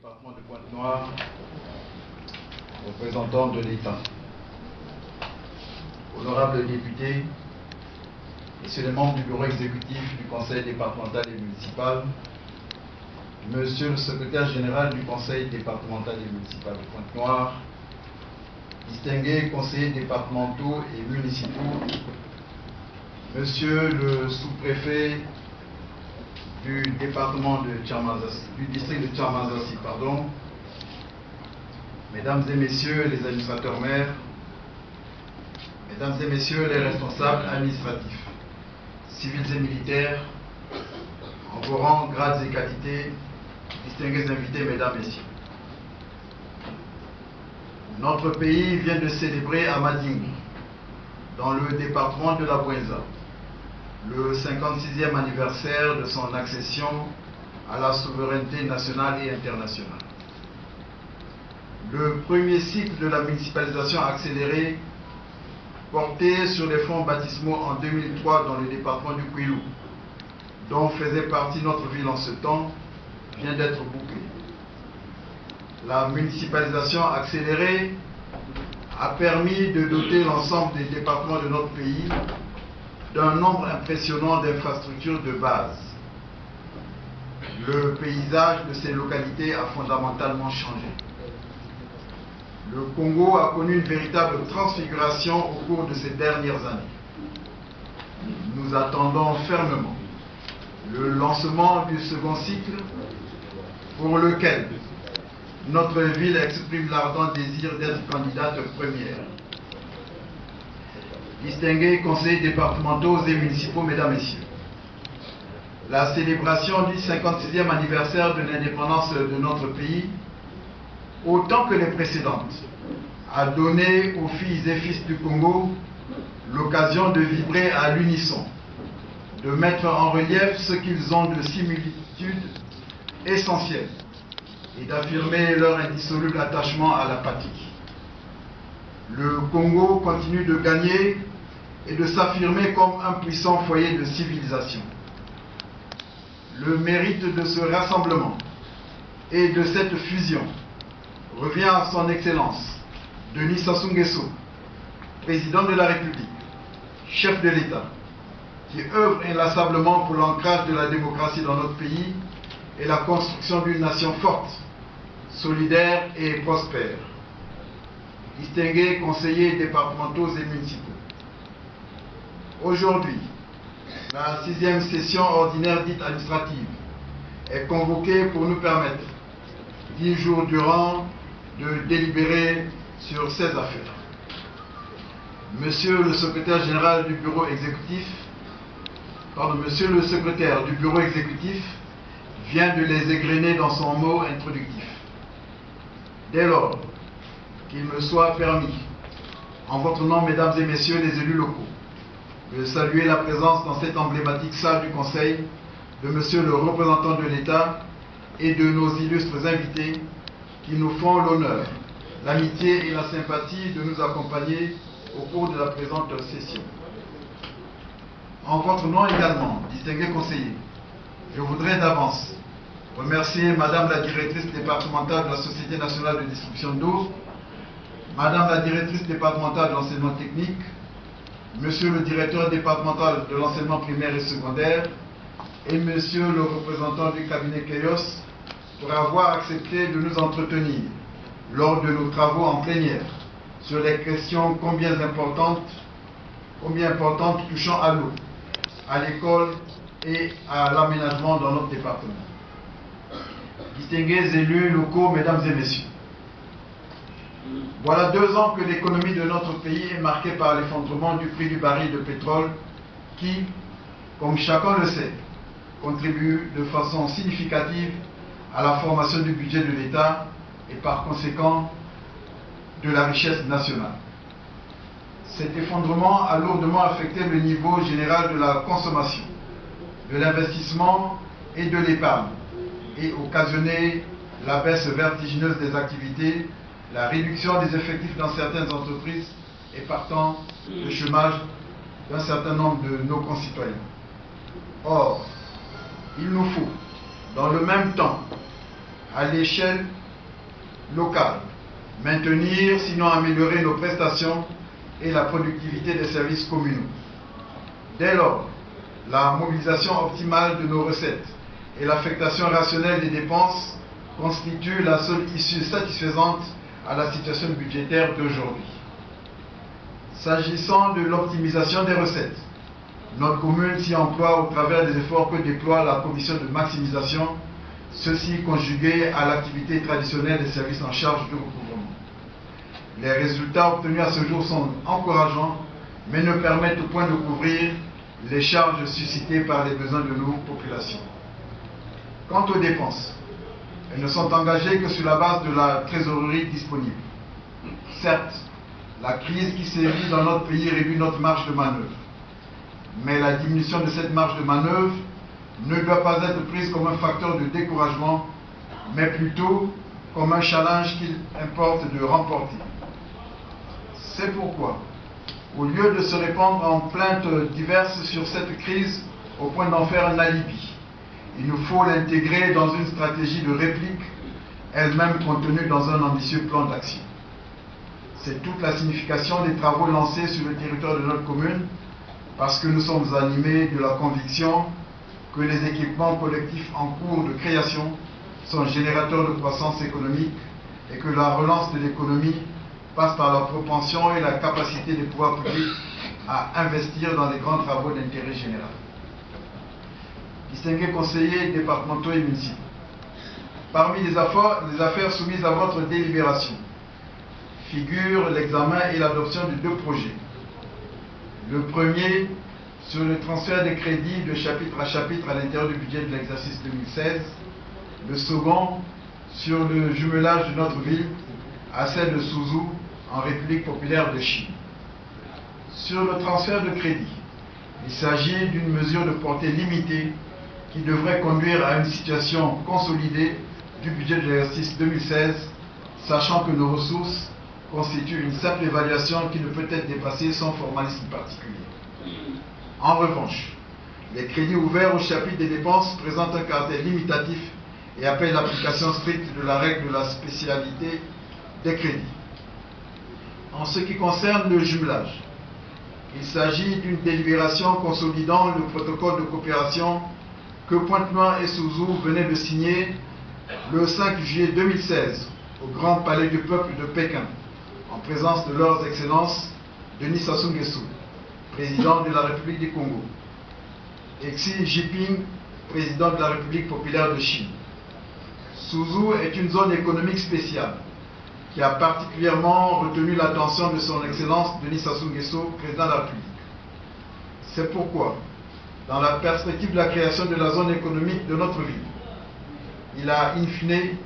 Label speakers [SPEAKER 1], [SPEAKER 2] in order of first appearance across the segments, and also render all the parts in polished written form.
[SPEAKER 1] département de Pointe-Noire, représentant de l'État, honorables députés, messieurs les membres du bureau exécutif du conseil départemental et municipal, monsieur le secrétaire général du conseil départemental et municipal de Pointe-Noire, distingués conseillers départementaux et municipaux, monsieur le sous-préfet du département de Tchamazassi, du district de Tchamazassi, mesdames et messieurs les administrateurs maires, mesdames et messieurs les responsables administratifs, civils et militaires, en vos rangs, grades et qualités, distingués invités, mesdames et messieurs. Notre pays vient de célébrer à Madingue, dans le département de la Bouenza, le 56e anniversaire de son accession à la souveraineté nationale et internationale. Le premier cycle de la municipalisation accélérée, porté sur les fonds baptismaux en 2003 dans le département du Kouilou, dont faisait partie notre ville en ce temps, vient d'être bouclé. La municipalisation accélérée a permis de doter l'ensemble des départements de notre pays d'un nombre impressionnant d'infrastructures de base. Le paysage de ces localités a fondamentalement changé. Le Congo a connu une véritable transfiguration au cours de ces dernières années. Nous attendons fermement le lancement du second cycle pour lequel notre ville exprime l'ardent désir d'être candidate première. Distingués conseillers départementaux et municipaux, mesdames et messieurs, la célébration du 56e anniversaire de l'indépendance de notre pays, autant que les précédentes, a donné aux filles et fils du Congo l'occasion de vibrer à l'unisson, de mettre en relief ce qu'ils ont de similitudes essentielles et d'affirmer leur indissoluble attachement à la patrie. Le Congo continue de gagner et de s'affirmer comme un puissant foyer de civilisation. Le mérite de ce rassemblement et de cette fusion revient à son Excellence Denis Sassou Nguesso, président de la République, chef de l'État, qui œuvre inlassablement pour l'ancrage de la démocratie dans notre pays et la construction d'une nation forte, solidaire et prospère. Distingués conseillers départementaux et municipaux, aujourd'hui, la 6e session ordinaire dite administrative est convoquée pour nous permettre, 10 jours durant, de délibérer sur ces affaires. Monsieur le secrétaire général du bureau exécutif, monsieur le secrétaire du bureau exécutif vient de les égrener dans son mot introductif. Dès lors, qu'il me soit permis, en votre nom, mesdames et messieurs les élus locaux, de saluer la présence dans cette emblématique salle du Conseil de monsieur le représentant de l'État et de nos illustres invités qui nous font l'honneur, l'amitié et la sympathie de nous accompagner au cours de la présente session. En votre nom également, distingués conseillers, je voudrais d'avance remercier Madame la directrice départementale de la Société nationale de distribution d'eau, Madame la directrice départementale de l'enseignement technique, Monsieur le directeur départemental de l'enseignement primaire et secondaire et Monsieur le représentant du cabinet Keyos pour avoir accepté de nous entretenir lors de nos travaux en plénière sur les questions combien importantes touchant à l'eau, à l'école et à l'aménagement dans notre département. Distingués élus locaux, mesdames et messieurs, voilà 2 ans que l'économie de notre pays est marquée par l'effondrement du prix du baril de pétrole qui, comme chacun le sait, contribue de façon significative à la formation du budget de l'État et par conséquent de la richesse nationale. Cet effondrement a lourdement affecté le niveau général de la consommation, de l'investissement et de l'épargne et occasionné la baisse vertigineuse des activités, la réduction des effectifs dans certaines entreprises et partant le chômage d'un certain nombre de nos concitoyens. Or, il nous faut, dans le même temps, à l'échelle locale, maintenir, sinon améliorer nos prestations et la productivité des services communaux. Dès lors, la mobilisation optimale de nos recettes et l'affectation rationnelle des dépenses constituent la seule issue satisfaisante à la situation budgétaire d'aujourd'hui. S'agissant de l'optimisation des recettes, notre commune s'y emploie au travers des efforts que déploie la commission de maximisation, ceci conjugué à l'activité traditionnelle des services en charge de recouvrement. Les résultats obtenus à ce jour sont encourageants, mais ne permettent au point de couvrir les charges suscitées par les besoins de nos populations. Quant aux dépenses, elles ne sont engagées que sur la base de la trésorerie disponible. Certes, la crise qui sévit dans notre pays réduit notre marge de manœuvre. Mais la diminution de cette marge de manœuvre ne doit pas être prise comme un facteur de découragement, mais plutôt comme un challenge qu'il importe de remporter. C'est pourquoi, au lieu de se répandre en plaintes diverses sur cette crise au point d'en faire un alibi, il nous faut l'intégrer dans une stratégie de réplique, elle-même contenue dans un ambitieux plan d'action. C'est toute la signification des travaux lancés sur le territoire de notre commune, parce que nous sommes animés de la conviction que les équipements collectifs en cours de création sont générateurs de croissance économique et que la relance de l'économie passe par la propension et la capacité des pouvoirs publics à investir dans les grands travaux d'intérêt général. Distingués conseillers départementaux et municipaux, parmi les affaires soumises à votre délibération figurent l'examen et l'adoption de deux projets. Le premier sur le transfert des crédits de chapitre à chapitre à l'intérieur du budget de l'exercice 2016. Le second sur le jumelage de notre ville à celle de Suzhou en République populaire de Chine. Sur le transfert de crédit, il s'agit d'une mesure de portée limitée qui devrait conduire à une situation consolidée du budget de l'exercice 2016, sachant que nos ressources constituent une simple évaluation qui ne peut être dépassée sans formalisme particulier. En revanche, les crédits ouverts au chapitre des dépenses présentent un caractère limitatif et appellent l'application stricte de la règle de la spécialité des crédits. En ce qui concerne le jumelage, il s'agit d'une délibération consolidant le protocole de coopération que Pointe-Noire et Suzhou venaient de signer le 5 juillet 2016 au Grand Palais du Peuple de Pékin, en présence de leurs excellences Denis Sassou Nguesso, président de la République du Congo, et Xi Jinping, président de la République populaire de Chine. Suzhou est une zone économique spéciale qui a particulièrement retenu l'attention de son excellence Denis Sassou Nguesso, président de la République. C'est pourquoi, dans la perspective de la création de la zone économique de notre ville, il a in fine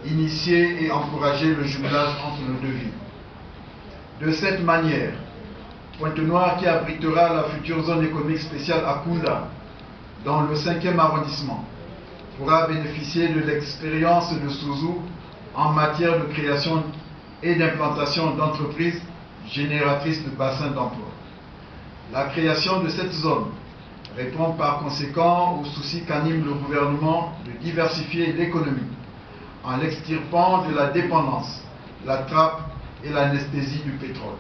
[SPEAKER 1] initié et encouragé le jumelage entre nos deux villes. De cette manière, Pointe-Noire, qui abritera la future zone économique spéciale à Kunda, dans le 5e arrondissement, pourra bénéficier de l'expérience de Suzhou en matière de création et d'implantation d'entreprises génératrices de bassins d'emploi. La création de cette zone répond par conséquent au souci qu'anime le gouvernement de diversifier l'économie en l'extirpant de la dépendance, la trappe et l'anesthésie du pétrole.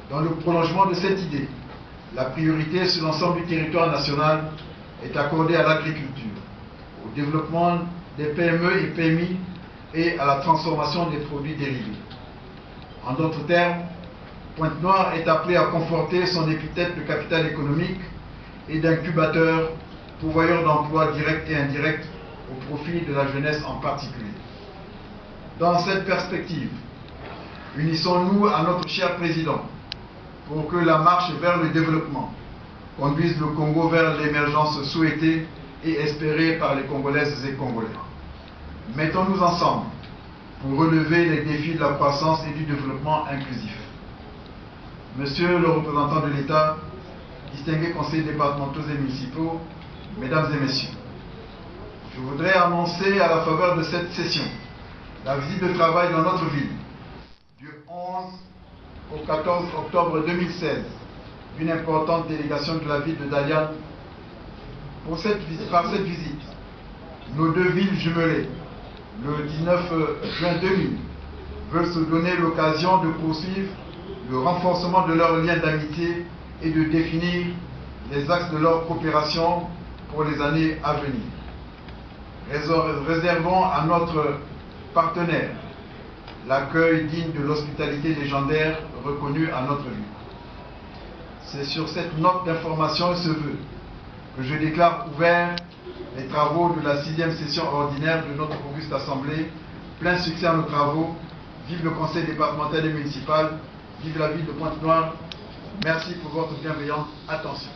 [SPEAKER 1] Dans le prolongement de cette idée, la priorité sur l'ensemble du territoire national est accordée à l'agriculture, au développement des PME et PMI et à la transformation des produits dérivés. En d'autres termes, Pointe-Noire est appelée à conforter son épithète de capital économique et d'incubateur pourvoyeur d'emplois directs et indirects au profit de la jeunesse en particulier. Dans cette perspective, unissons-nous à notre cher président pour que la marche vers le développement conduise le Congo vers l'émergence souhaitée et espérée par les Congolaises et Congolais. Mettons-nous ensemble pour relever les défis de la croissance et du développement inclusif. Monsieur le représentant de l'État, distingués conseillers départementaux et municipaux, mesdames et messieurs, je voudrais annoncer à la faveur de cette session la visite de travail dans notre ville du 11 au 14 octobre 2016 d'une importante délégation de la ville de Dalian. Par cette visite, nos deux villes jumelées, le 19 juin 2000, veulent se donner l'occasion de poursuivre le renforcement de leurs liens d'amitié et de définir les axes de leur coopération pour les années à venir. Réservons à notre partenaire l'accueil digne de l'hospitalité légendaire reconnue à notre vue. C'est sur cette note d'information et ce vœu que je déclare ouvert les travaux de la 6e session ordinaire de notre auguste Assemblée. Plein succès à nos travaux. Vive le Conseil départemental et municipal. Vive la ville de Pointe-Noire. Merci pour votre bienveillante attention.